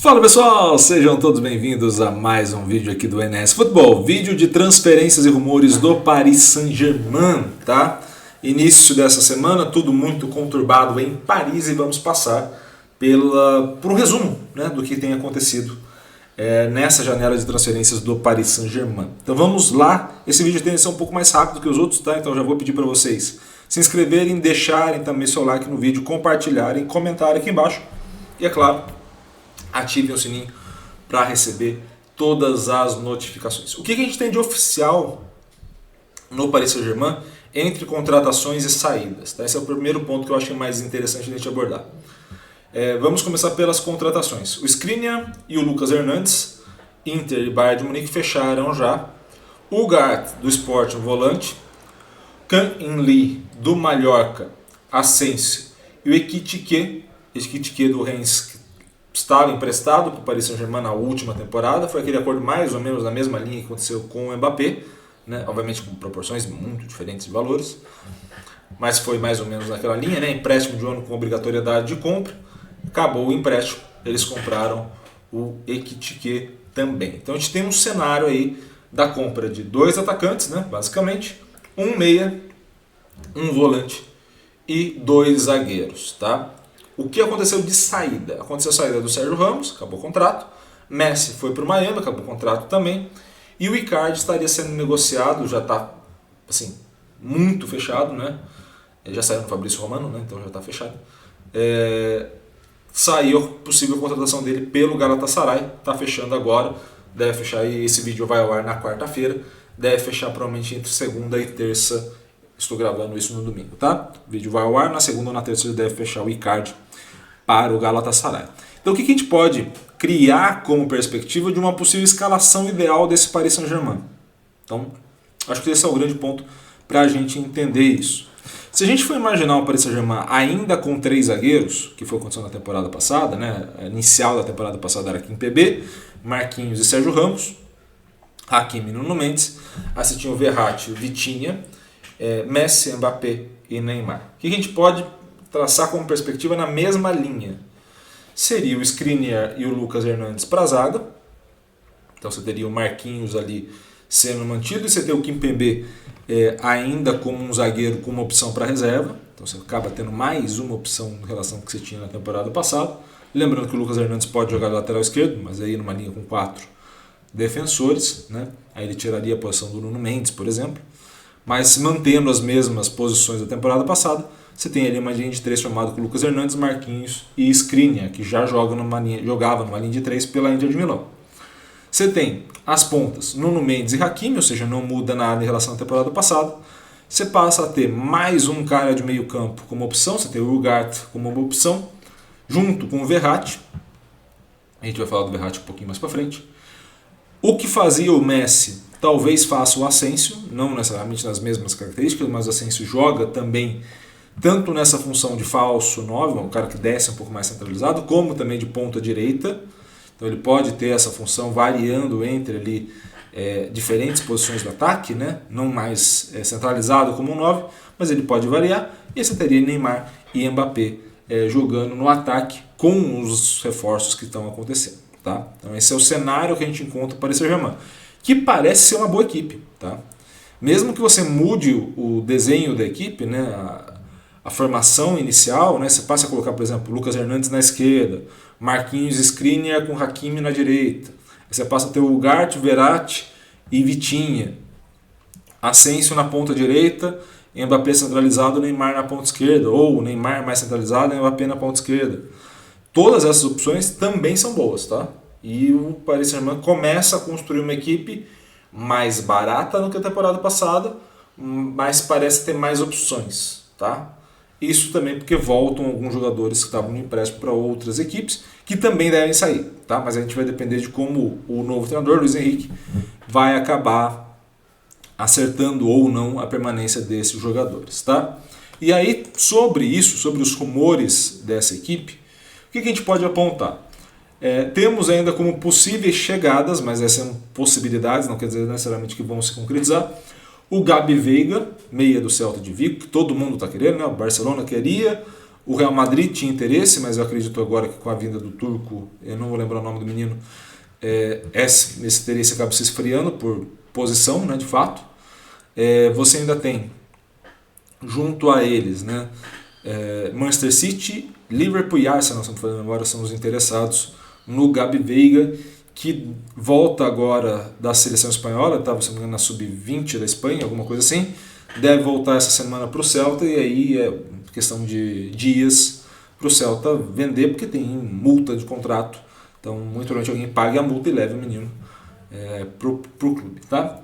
Fala pessoal, sejam todos bem-vindos a mais um vídeo aqui do NS Futebol, vídeo de transferências e rumores do Paris Saint-Germain, tá? Início dessa semana, tudo muito conturbado em Paris e vamos passar por um resumo, né, do que tem acontecido nessa janela de transferências do Paris Saint-Germain. Então vamos lá, esse vídeo tem que ser um pouco mais rápido que os outros, tá? Então já vou pedir para vocês se inscreverem, deixarem também seu like no vídeo, compartilharem, comentarem aqui embaixo e é claro, ativem o sininho para receber todas as notificações. O que a gente tem de oficial no Paris Saint-Germain entre contratações e saídas? Tá? Esse é o primeiro ponto que eu acho mais interessante a gente abordar. Vamos começar pelas contratações. O Skriniar e o Lucas Hernandes, Inter e Bayern de Munique fecharam já. O Ugarte do Sporting, volante. Kang In Lee do Mallorca, Asensio. E o Ekitike do Rennes, estava emprestado para o Paris Saint-Germain na última temporada, foi aquele acordo mais ou menos na mesma linha que aconteceu com o Mbappé, né? Obviamente com proporções muito diferentes de valores, mas foi mais ou menos naquela linha, né? Empréstimo de um ano com obrigatoriedade de compra, acabou o empréstimo, eles compraram o Ekitike também. Então a gente tem um cenário aí da compra de dois atacantes, né? Basicamente, um meia, um volante e dois zagueiros, tá? O que aconteceu de saída? Aconteceu a saída do Sérgio Ramos, acabou o contrato. Messi foi para o Miami, acabou o contrato também. E o Icardi estaria sendo negociado, já está assim, muito fechado, né? Já saiu no Fabrício Romano, né? Então já está fechado. Saiu a possível contratação dele pelo Galatasaray, está fechando agora. Deve fechar, e esse vídeo vai ao ar na quarta-feira. Deve fechar provavelmente entre segunda e terça. Estou gravando isso no domingo, tá? O vídeo vai ao ar, na segunda ou na terça deve fechar o Icardi para o Galatasaray. Então o que a gente pode criar como perspectiva de uma possível escalação ideal desse Paris Saint-Germain? Então, acho que esse é o grande ponto para a gente entender isso. Se a gente for imaginar o Paris Saint-Germain ainda com três zagueiros, que foi acontecendo na temporada passada, né? A inicial da temporada passada era Kimpembe, Marquinhos e Sérgio Ramos, Hakimi e Nuno Mendes, aí você tinha o Verratti, o Vitinha, Messi, Mbappé e Neymar. O que a gente pode traçar como perspectiva na mesma linha? Seria o Skriniar e o Lucas Hernandes para a zaga. Então você teria o Marquinhos ali sendo mantido e você tem o Kimpembe ainda como um zagueiro com uma opção para reserva. Então você acaba tendo mais uma opção em relação ao que você tinha na temporada passada. Lembrando que o Lucas Hernandes pode jogar lateral esquerdo, mas aí numa linha com 4 defensores, né? Aí ele tiraria a posição do Nuno Mendes, por exemplo. Mas mantendo as mesmas posições da temporada passada, você tem ali uma linha de 3 formada com Lucas Hernandes, Marquinhos e Skriniar, que já jogava numa linha de 3 pela Inter de Milão. Você tem as pontas Nuno Mendes e Hakimi, ou seja, não muda nada em relação à temporada passada. Você passa a ter mais um cara de meio campo como opção, você tem o Ugarte como uma opção, junto com o Verratti. A gente vai falar do Verratti um pouquinho mais para frente. O que fazia o Messi talvez faça o Asensio, não necessariamente nas mesmas características, mas o Asensio joga também tanto nessa função de falso 9, um cara que desce um pouco mais centralizado, como também de ponta direita. Então ele pode ter essa função variando entre ali diferentes posições do ataque, né? Não mais centralizado como um 9, mas ele pode variar. E você teria Neymar e Mbappé jogando no ataque com os reforços que estão acontecendo. Tá? Então esse é o cenário que a gente encontra para o Paris Saint-Germain, que parece ser uma boa equipe. Tá? Mesmo que você mude o desenho da equipe, né, a formação inicial, né, você passa a colocar, por exemplo, Lucas Hernandes na esquerda, Marquinhos e Skriniar com Hakimi na direita. Você passa a ter o Ugarte, Verratti e Vitinha. Asensio na ponta direita, Mbappé centralizado, Neymar na ponta esquerda, ou Neymar mais centralizado e Mbappé na ponta esquerda. Todas essas opções também são boas, tá? E o Paris Saint-Germain começa a construir uma equipe mais barata do que a temporada passada, mas parece ter mais opções, tá? Isso também porque voltam alguns jogadores que estavam no empréstimo para outras equipes, que também devem sair, tá? Mas a gente vai depender de como o novo treinador, Luiz Henrique, vai acabar acertando ou não a permanência desses jogadores, tá? E aí, sobre isso, sobre os rumores dessa equipe, o que a gente pode apontar? Temos ainda como possíveis chegadas, mas essas são possibilidades, não quer dizer necessariamente que vão se concretizar, o Gabi Veiga, meia do Celta de Vigo, que todo mundo está querendo, né? O Barcelona queria, O Real Madrid tinha interesse, mas eu acredito agora que com a vinda do turco, eu não vou lembrar o nome do menino, esse interesse acaba se esfriando por posição, né, de fato. Você ainda tem, junto a eles, né, Manchester City, Liverpool e Arsenal, se não me falando agora, são os interessados no Gabi Veiga, que volta agora da seleção espanhola, estava, se não me engano, na sub-20 da Espanha, alguma coisa assim. Deve voltar essa semana para o Celta, e aí é questão de dias para o Celta vender, porque tem multa de contrato. Então, muito provavelmente alguém pague a multa e leve o menino para o clube. Tá?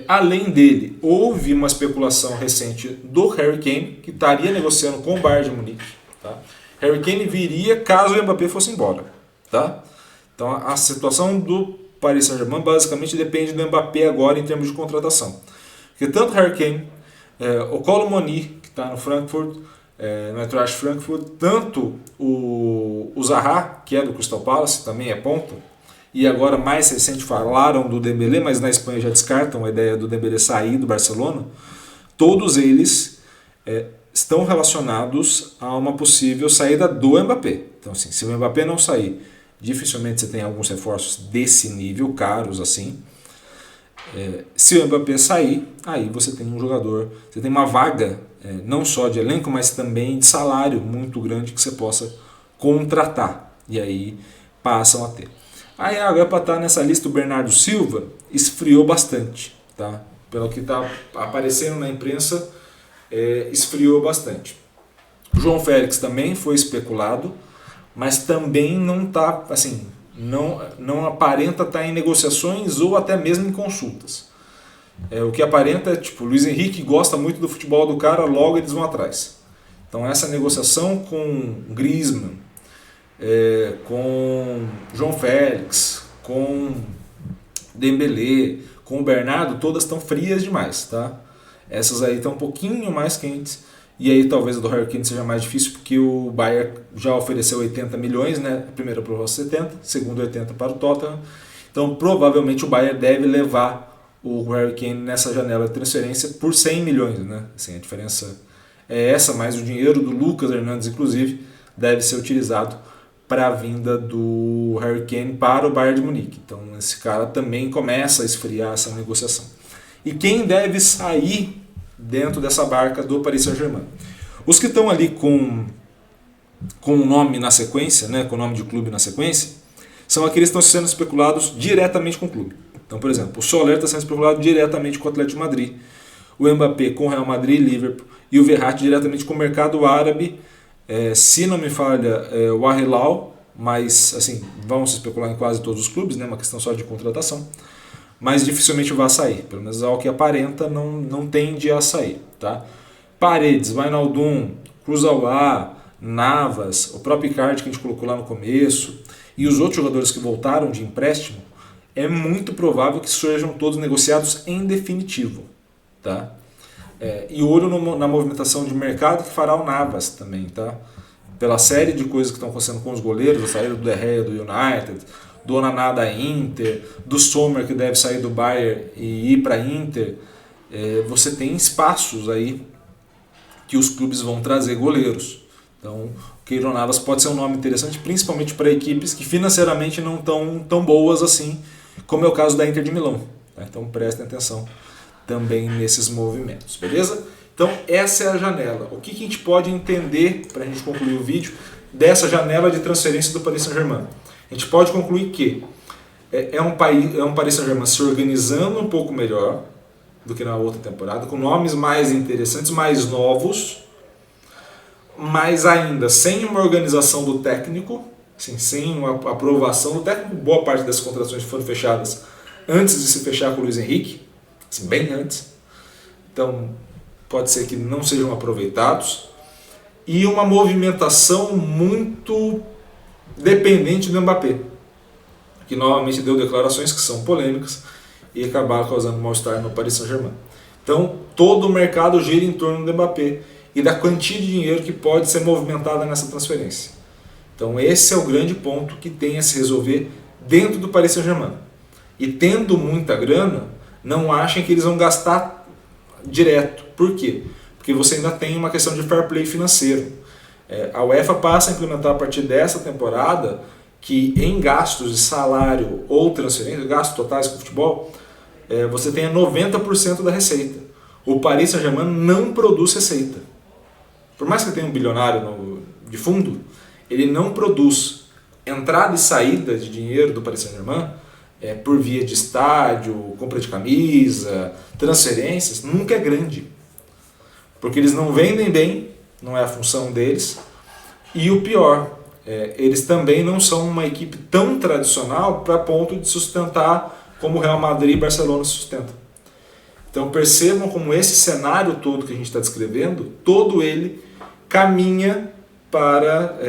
Além dele, houve uma especulação recente do Harry Kane, que estaria negociando com o Bayern de Munique. Tá? Harry Kane viria caso o Mbappé fosse embora. Tá? Então, a situação do Paris Saint-Germain basicamente depende do Mbappé agora em termos de contratação. Porque tanto Harry Kane, o Kolo Muani, que está no Frankfurt, no Eintracht Frankfurt, tanto o Zaha, que é do Crystal Palace, também é ponta, e agora mais recente falaram do Dembélé, mas na Espanha já descartam a ideia do Dembélé sair do Barcelona, todos eles estão relacionados a uma possível saída do Mbappé. Então, assim, se o Mbappé não sair, dificilmente você tem alguns reforços desse nível, caros assim. Se o Mbappé sair, aí você tem um jogador, você tem uma vaga, não só de elenco, mas também de salário muito grande que você possa contratar. E aí passam a ter. Aí agora para estar nessa lista, o Bernardo Silva esfriou bastante. Tá? Pelo que está aparecendo na imprensa, esfriou bastante. O João Félix também foi especulado, mas também não está, assim, não aparenta estar em negociações ou até mesmo em consultas. O que aparenta é, tipo, o Luiz Henrique gosta muito do futebol do cara, logo eles vão atrás. Então essa negociação com Griezmann, com João Félix, com Dembélé, com o Bernardo, todas estão frias demais, tá? Essas aí estão um pouquinho mais quentes. E aí talvez a do Harry Kane seja mais difícil, porque o Bayern já ofereceu 80 milhões, né? Primeiro aprovou 70, segundo 80 para o Tottenham. Então provavelmente o Bayern deve levar o Harry Kane nessa janela de transferência por 100 milhões, né? Assim, a diferença é essa, mais o dinheiro do Lucas Hernandes, inclusive, deve ser utilizado para a vinda do Harry Kane para o Bayern de Munique. Então esse cara também começa a esfriar essa negociação. E quem deve sair dentro dessa barca do Paris Saint-Germain? Os que estão ali com o nome na sequência, né, com o nome de clube na sequência, são aqueles que estão sendo especulados diretamente com o clube. Então, por exemplo, o Soler está sendo especulado diretamente com o Atlético de Madrid, o Mbappé com o Real Madrid e Liverpool, e o Verratti diretamente com o mercado árabe, se não me falha, o Al Hilal, mas assim, vão se especular em quase todos os clubes, né, uma questão só de contratação. Mas dificilmente vai sair, pelo menos ao que aparenta não tende a sair. Tá? Paredes, Wijnaldum, Kurzawa, Navas, o próprio Icardi que a gente colocou lá no começo, e os outros jogadores que voltaram de empréstimo, é muito provável que sejam todos negociados em definitivo. Tá? E olho na movimentação de mercado que fará o Navas também. Tá? Pela série de coisas que estão acontecendo com os goleiros, a saída do De Gea do United, do Onaná da Inter, do Sommer que deve sair do Bayern e ir para a Inter, você tem espaços aí que os clubes vão trazer goleiros. Então, o Keylor Navas pode ser um nome interessante, principalmente para equipes que financeiramente não estão tão boas assim, como é o caso da Inter de Milão. Tá? Então, prestem atenção também nesses movimentos, beleza? Então, essa é a janela. O que a gente pode entender, para a gente concluir o vídeo, dessa janela de transferência do Paris Saint-Germain? A gente pode concluir que é um Paris Saint-Germain se organizando um pouco melhor do que na outra temporada, com nomes mais interessantes, mais novos, mas ainda sem uma organização do técnico, assim, sem uma aprovação do técnico. Boa parte dessas contratações foram fechadas antes de se fechar com o Luiz Henrique, assim, bem antes. Então pode ser que não sejam aproveitados. E uma movimentação muito dependente do Mbappé, que novamente deu declarações que são polêmicas e acabaram causando mal-estar no Paris Saint-Germain. Então, todo o mercado gira em torno do Mbappé e da quantia de dinheiro que pode ser movimentada nessa transferência. Então, esse é o grande ponto que tem a se resolver dentro do Paris Saint-Germain. E tendo muita grana, não achem que eles vão gastar direto. Por quê? Porque você ainda tem uma questão de fair play financeiro. A UEFA passa a implementar a partir dessa temporada que em gastos de salário ou transferência, gastos totais com o futebol, você tenha 90% da receita. O Paris Saint-Germain não produz receita. Por mais que tenha um bilionário de fundo, ele não produz entrada e saída de dinheiro do Paris Saint-Germain por via de estádio, compra de camisa, transferências, nunca é grande. Porque eles não vendem bem, não é a função deles. E o pior, eles também não são uma equipe tão tradicional para ponto de sustentar como o Real Madrid e Barcelona sustentam. Então percebam como esse cenário todo que a gente está descrevendo, todo ele caminha para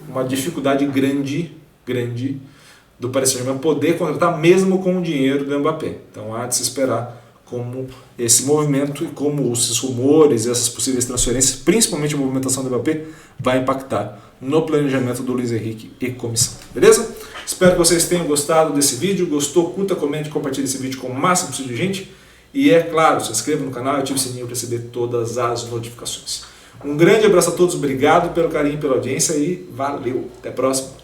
uma dificuldade grande do Paris Saint-Germain poder contratar mesmo com o dinheiro do Mbappé. Então há de se esperar como esse movimento e como esses rumores e essas possíveis transferências, principalmente a movimentação do Mbappé, vai impactar no planejamento do Luiz Henrique e comissão. Beleza? Espero que vocês tenham gostado desse vídeo. Gostou? Curta, comente, compartilhe esse vídeo com o máximo possível de gente. E é claro, se inscreva no canal e ative o sininho para receber todas as notificações. Um grande abraço a todos, obrigado pelo carinho e pela audiência e valeu! Até a próxima!